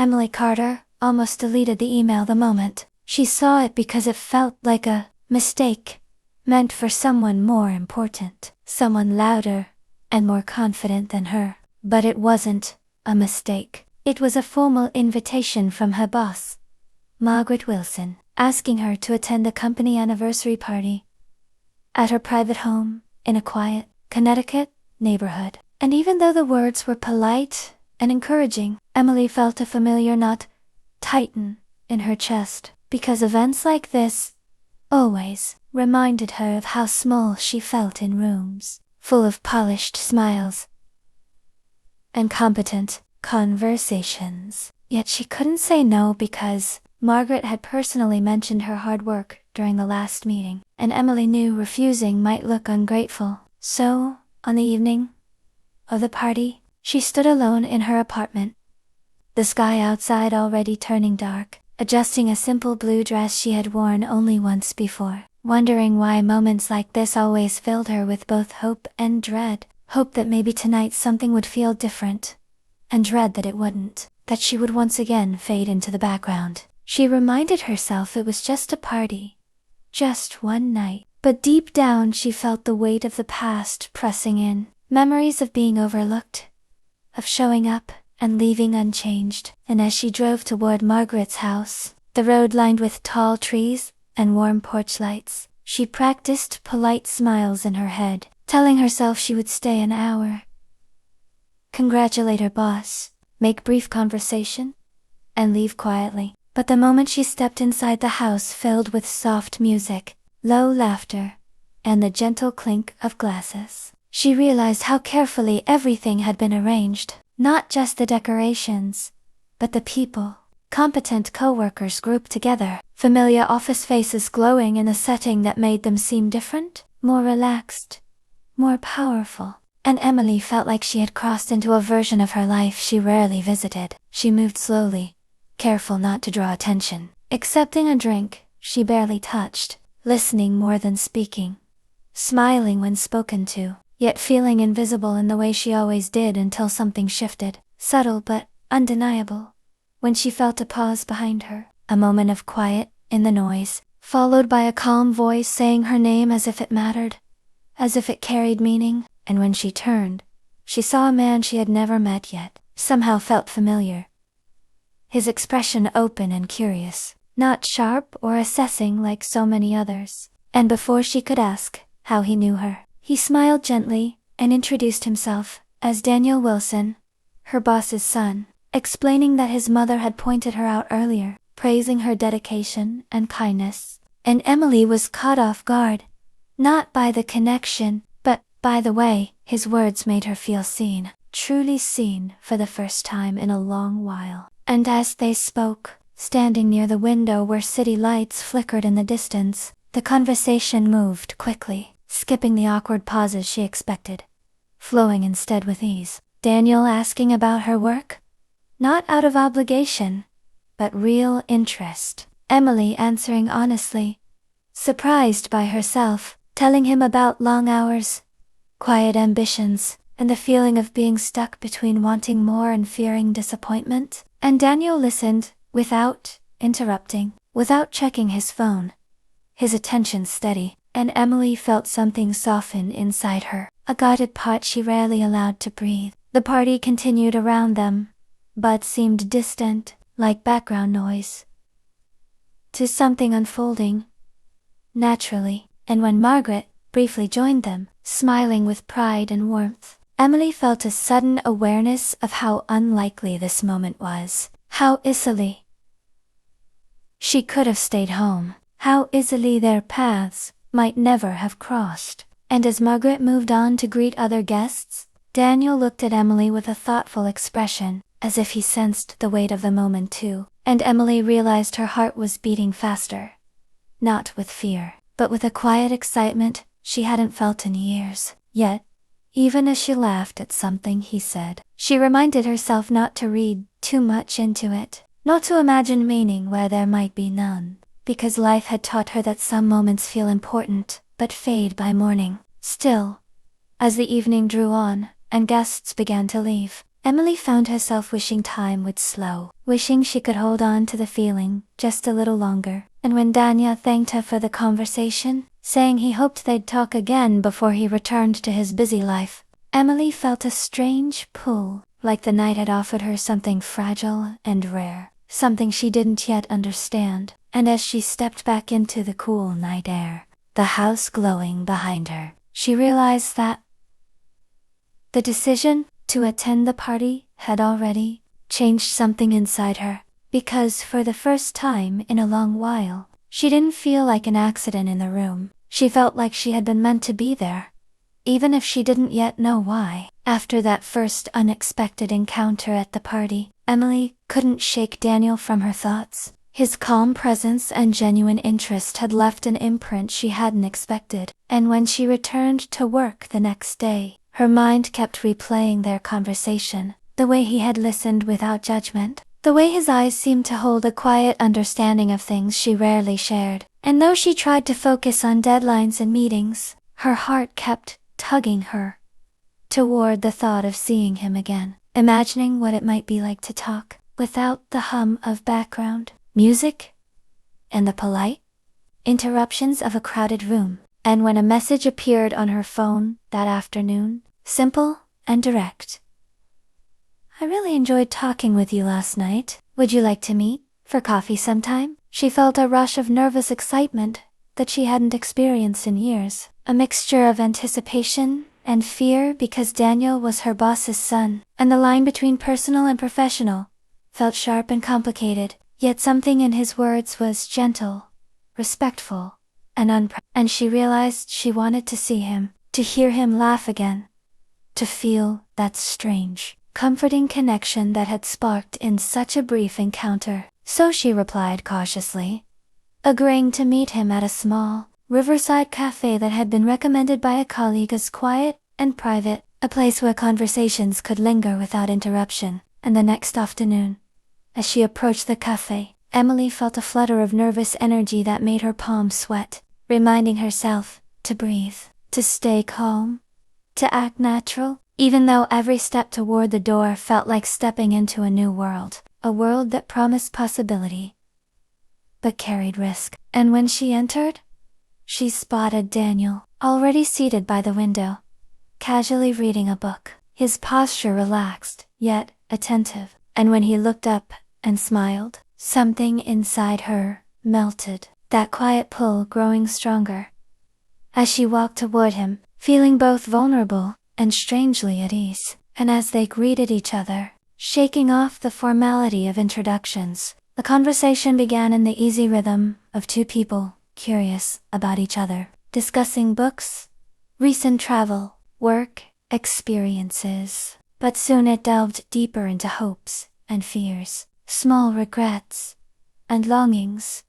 Emily Carter almost deleted the email the moment she saw it because it felt like a mistake, meant for someone more important, someone louder and more confident than her. But it wasn't a mistake. It was a formal invitation from her boss, Margaret Wilson, asking her to attend a company anniversary party at her private home in a quiet Connecticut neighborhood. And even though the words were polite and encouraging, Emily felt a familiar knot tighten in her chest, because events like this always reminded her of how small she felt in rooms full of polished smiles and competent conversations. Yet she couldn't say no because Margaret had personally mentioned her hard work during the last meeting, and Emily knew refusing might look ungrateful. So, on the evening of the party, she stood alone in her apartment, the sky outside already turning dark, adjusting a simple blue dress she had worn only once before, wondering why moments like this always filled her with both hope and dread. Hope that maybe tonight something would feel different, and dread that it wouldn't, that she would once again fade into the background. She reminded herself it was just a party, just one night, but deep down she felt the weight of the past pressing in, memories of being overlooked, of showing up and leaving unchanged. And as she drove toward Margaret's house, the road lined with tall trees and warm porch lights, she practiced polite smiles in her head, telling herself she would stay an hour, congratulate her boss, make brief conversation, and leave quietly. But the moment she stepped inside the house filled with soft music, low laughter, and the gentle clink of glasses, she realized how carefully everything had been arranged. Not just the decorations, but the people. Competent co-workers grouped together, familiar office faces glowing in a setting that made them seem different, more relaxed, more powerful. And Emily felt like she had crossed into a version of her life she rarely visited. She moved slowly, careful not to draw attention, accepting a drink she barely touched, listening more than speaking, smiling when spoken to, yet feeling invisible in the way she always did until something shifted, subtle but undeniable, when she felt a pause behind her, a moment of quiet in the noise, followed by a calm voice saying her name as if it mattered, as if it carried meaning. And when she turned, she saw a man she had never met yet, somehow felt familiar. His expression open and curious, not sharp or assessing like so many others. And before she could ask how he knew her, he smiled gently and introduced himself as Daniel Wilson, her boss's son, explaining that his mother had pointed her out earlier, praising her dedication and kindness. And Emily was caught off guard, not by the connection, but by the way his words made her feel seen, truly seen for the first time in a long while. And as they spoke, standing near the window where city lights flickered in the distance, the conversation moved quickly, skipping the awkward pauses she expected, flowing instead with ease. Daniel asking about her work? Not out of obligation, but real interest. Emily answering honestly, surprised by herself, telling him about long hours, quiet ambitions, and the feeling of being stuck between wanting more and fearing disappointment. And Daniel listened, without interrupting, without checking his phone, his attention steady, and Emily felt something soften inside her, a guarded part she rarely allowed to breathe. The party continued around them, but seemed distant, like background noise, to something unfolding naturally. And when Margaret briefly joined them, smiling with pride and warmth, Emily felt a sudden awareness of how unlikely this moment was, how easily she could have stayed home, how easily their paths might never have crossed. And as Margaret moved on to greet other guests, Daniel looked at Emily with a thoughtful expression, as if he sensed the weight of the moment too. And Emily realized her heart was beating faster, not with fear, but with a quiet excitement she hadn't felt in years. Yet, even as she laughed at something he said, she reminded herself not to read too much into it, not to imagine meaning where there might be none, because life had taught her that some moments feel important, but fade by morning. Still, as the evening drew on, and guests began to leave, Emily found herself wishing time would slow, wishing she could hold on to the feeling just a little longer. And when Daniel thanked her for the conversation, saying he hoped they'd talk again before he returned to his busy life, Emily felt a strange pull, like the night had offered her something fragile and rare, something she didn't yet understand. And as she stepped back into the cool night air, the house glowing behind her, she realized that the decision to attend the party had already changed something inside her, because for the first time in a long while, she didn't feel like an accident in the room. She felt like she had been meant to be there, even if she didn't yet know why. After that first unexpected encounter at the party, Emily couldn't shake Daniel from her thoughts. His calm presence and genuine interest had left an imprint she hadn't expected, and when she returned to work the next day, her mind kept replaying their conversation, the way he had listened without judgment, the way his eyes seemed to hold a quiet understanding of things she rarely shared. And though she tried to focus on deadlines and meetings, her heart kept tugging her toward the thought of seeing him again, imagining what it might be like to talk without the hum of background music and the polite interruptions of a crowded room. And when a message appeared on her phone that afternoon, simple and direct: "I really enjoyed talking with you last night. Would you like to meet for coffee sometime?" She felt a rush of nervous excitement that she hadn't experienced in years, a mixture of anticipation and fear because Daniel was her boss's son, and the line between personal and professional felt sharp and complicated, yet something in his words was gentle, respectful, and she realized she wanted to see him, to hear him laugh again, to feel that strange, comforting connection that had sparked in such a brief encounter. So she replied cautiously, agreeing to meet him at a small, riverside cafe that had been recommended by a colleague as quiet and private, a place where conversations could linger without interruption. And the next afternoon, as she approached the cafe, Emily felt a flutter of nervous energy that made her palms sweat, reminding herself to breathe, to stay calm, to act natural, even though every step toward the door felt like stepping into a new world, a world that promised possibility, but carried risk. And when she entered, she spotted Daniel, already seated by the window, casually reading a book, his posture relaxed, yet attentive. And when he looked up and smiled, something inside her melted, that quiet pull growing stronger. As she walked toward him, feeling both vulnerable and strangely at ease, and as they greeted each other, shaking off the formality of introductions, the conversation began in the easy rhythm of two people curious about each other, discussing books, recent travel, work, experiences. But soon it delved deeper into hopes and fears, small regrets and longings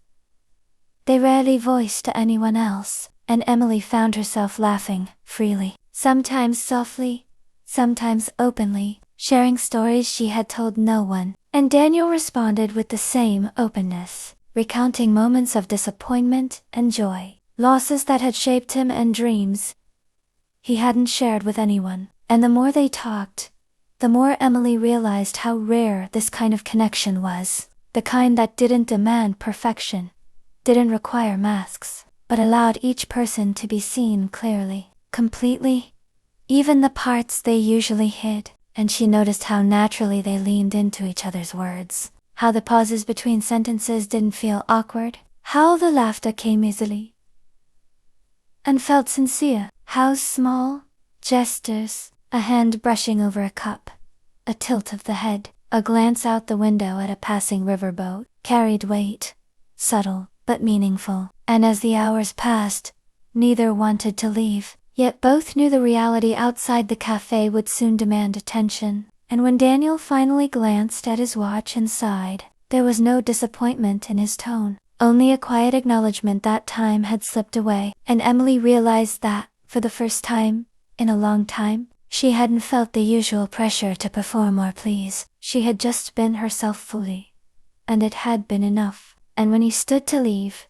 they rarely voiced to anyone else, and Emily found herself laughing freely, sometimes softly, sometimes openly, sharing stories she had told no one. And Daniel responded with the same openness, recounting moments of disappointment and joy, losses that had shaped him and dreams he hadn't shared with anyone. And the more they talked, the more Emily realized how rare this kind of connection was, the kind that didn't demand perfection, didn't require masks, but allowed each person to be seen clearly, completely, even the parts they usually hid. And she noticed how naturally they leaned into each other's words, how the pauses between sentences didn't feel awkward, how the laughter came easily and felt sincere, how small gestures, a hand brushing over a cup, a tilt of the head, a glance out the window at a passing riverboat, carried weight, subtle but meaningful. And as the hours passed, neither wanted to leave, yet both knew the reality outside the cafe would soon demand attention. And when Daniel finally glanced at his watch and sighed, there was no disappointment in his tone, only a quiet acknowledgement that time had slipped away. And Emily realized that, for the first time in a long time, she hadn't felt the usual pressure to perform or please. She had just been herself fully, and it had been enough. And when he stood to leave,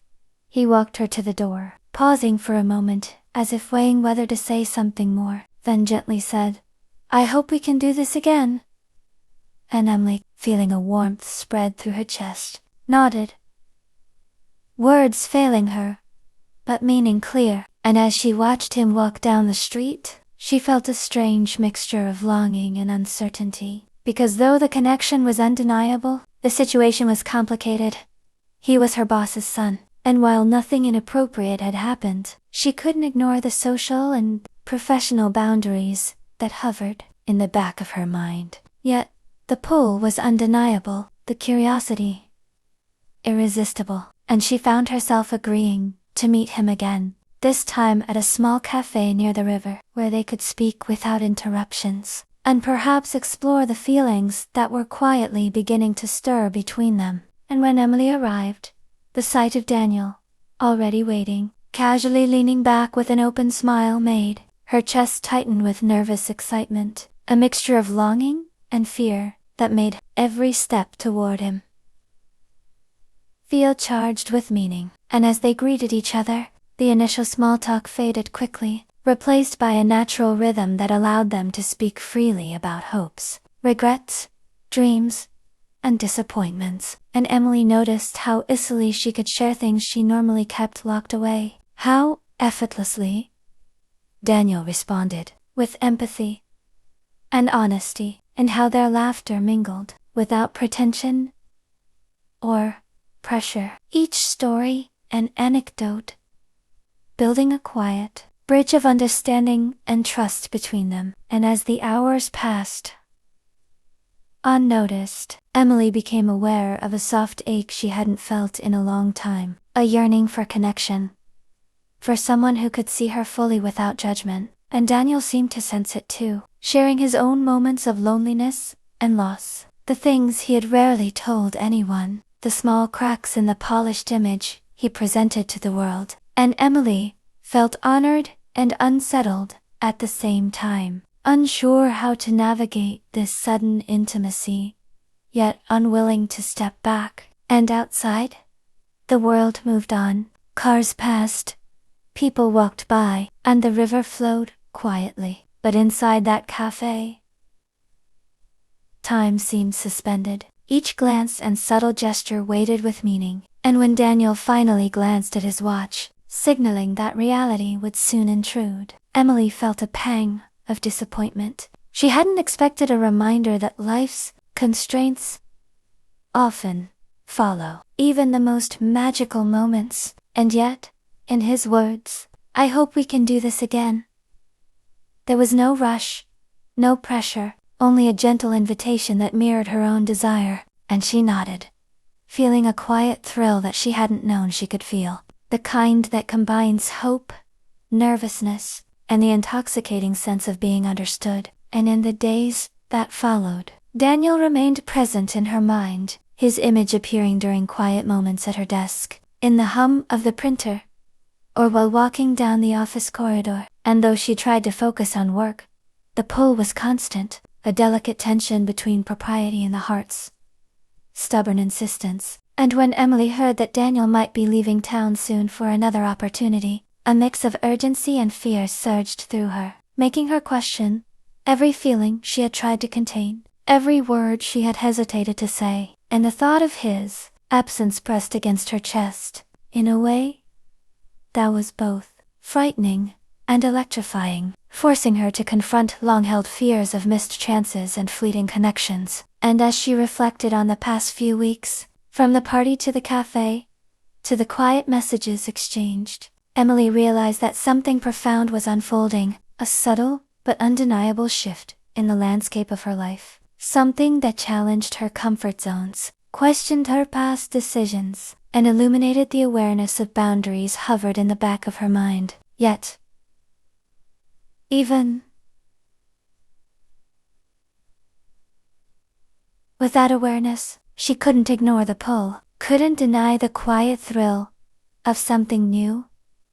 he walked her to the door, pausing for a moment, as if weighing whether to say something more, then gently said, "I hope we can do this again and Emily, feeling a warmth spread through her chest, nodded. Words failing her, but meaning clear, and as she watched him walk down the street, she felt a strange mixture of longing and uncertainty, because though the connection was undeniable, the situation was complicated. He was her boss's son, and while nothing inappropriate had happened, she couldn't ignore the social and professional boundaries that hovered in the back of her mind. Yet, the pull was undeniable, the curiosity irresistible, and she found herself agreeing to meet him again, this time at a small cafe near the river, where they could speak without interruptions, and perhaps explore the feelings that were quietly beginning to stir between them. And when Emily arrived, the sight of Daniel, already waiting, casually leaning back with an open smile, made her chest tighten with nervous excitement, a mixture of longing and fear that made every step toward him feel charged with meaning. And as they greeted each other, the initial small talk faded quickly, replaced by a natural rhythm that allowed them to speak freely about hopes, regrets, dreams, and disappointments. And Emily noticed how easily she could share things she normally kept locked away, how effortlessly Daniel responded, with empathy and honesty, and how their laughter mingled, without pretension or pressure. Each story and anecdote building a quiet bridge of understanding and trust between them. And as the hours passed, unnoticed, Emily became aware of a soft ache she hadn't felt in a long time, a yearning for connection, for someone who could see her fully without judgment. And Daniel seemed to sense it too, sharing his own moments of loneliness and loss, the things he had rarely told anyone, the small cracks in the polished image he presented to the world. And Emily felt honored and unsettled at the same time, unsure how to navigate this sudden intimacy, yet unwilling to step back. And outside, the world moved on. Cars passed, people walked by, and the river flowed quietly. But inside that cafe, time seemed suspended. Each glance and subtle gesture weighted with meaning, and when Daniel finally glanced at his watch, signaling that reality would soon intrude, Emily felt a pang of disappointment. She hadn't expected a reminder that life's constraints often follow even the most magical moments. And yet, in his words, "I hope we can do this again." There was no rush, no pressure, only a gentle invitation that mirrored her own desire, and she nodded, feeling a quiet thrill that she hadn't known she could feel, the kind that combines hope, nervousness, and the intoxicating sense of being understood. And in the days that followed, Daniel remained present in her mind, his image appearing during quiet moments at her desk, in the hum of the printer, or while walking down the office corridor. And though she tried to focus on work, the pull was constant, a delicate tension between propriety and the heart's stubborn insistence. And when Emily heard that Daniel might be leaving town soon for another opportunity, a mix of urgency and fear surged through her, making her question every feeling she had tried to contain, every word she had hesitated to say. And the thought of his absence pressed against her chest, in a way that was both frightening and electrifying, forcing her to confront long-held fears of missed chances and fleeting connections. And as she reflected on the past few weeks, from the party to the cafe, to the quiet messages exchanged, Emily realized that something profound was unfolding, a subtle but undeniable shift in the landscape of her life. Something that challenged her comfort zones, questioned her past decisions, and illuminated the awareness of boundaries hovered in the back of her mind. Yet, even with that awareness, she couldn't ignore the pull, couldn't deny the quiet thrill of something new,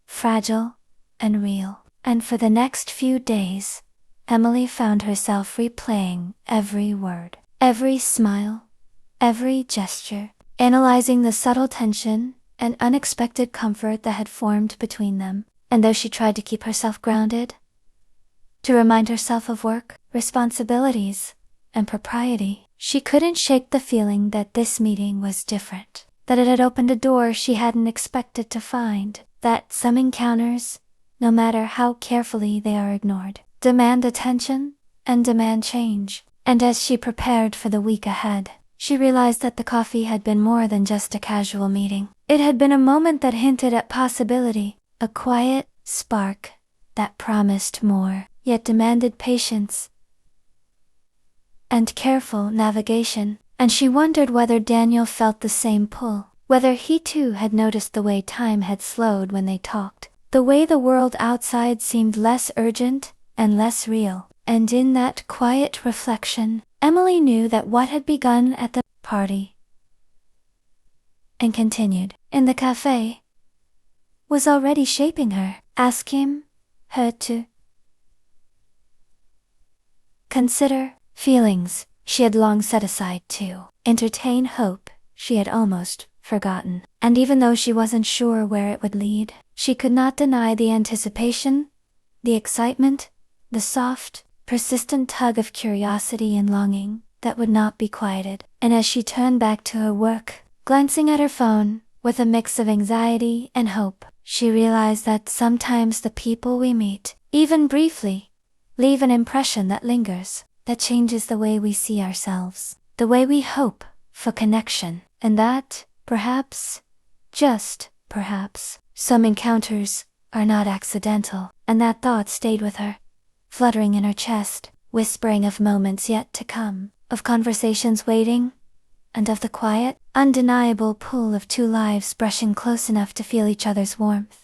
fragile, and real. And for the next few days, Emily found herself replaying every word, every smile, every gesture, analyzing the subtle tension and unexpected comfort that had formed between them. And though she tried to keep herself grounded, to remind herself of work, responsibilities, and propriety. She couldn't shake the feeling that this meeting was different, that it had opened a door she hadn't expected to find, that some encounters, no matter how carefully they are ignored, demand attention and demand change. And as she prepared for the week ahead, she realized that the coffee had been more than just a casual meeting. It had been a moment that hinted at possibility, a quiet spark that promised more, yet demanded patience and careful navigation. And she wondered whether Daniel felt the same pull, whether he too had noticed the way time had slowed when they talked, the way the world outside seemed less urgent and less real. And in that quiet reflection, Emily knew that what had begun at the party and continued in the cafe was already shaping her, asking her to consider feelings she had long set aside, to entertain hope she had almost forgotten. And even though she wasn't sure where it would lead, she could not deny the anticipation, the excitement, the soft, persistent tug of curiosity and longing that would not be quieted. And as she turned back to her work, glancing at her phone with a mix of anxiety and hope, she realized that sometimes the people we meet, even briefly, leave an impression that lingers, that changes the way we see ourselves, the way we hope for connection, and that, perhaps, just perhaps, some encounters are not accidental. And that thought stayed with her, fluttering in her chest, whispering of moments yet to come, of conversations waiting, and of the quiet, undeniable pull of two lives brushing close enough to feel each other's warmth.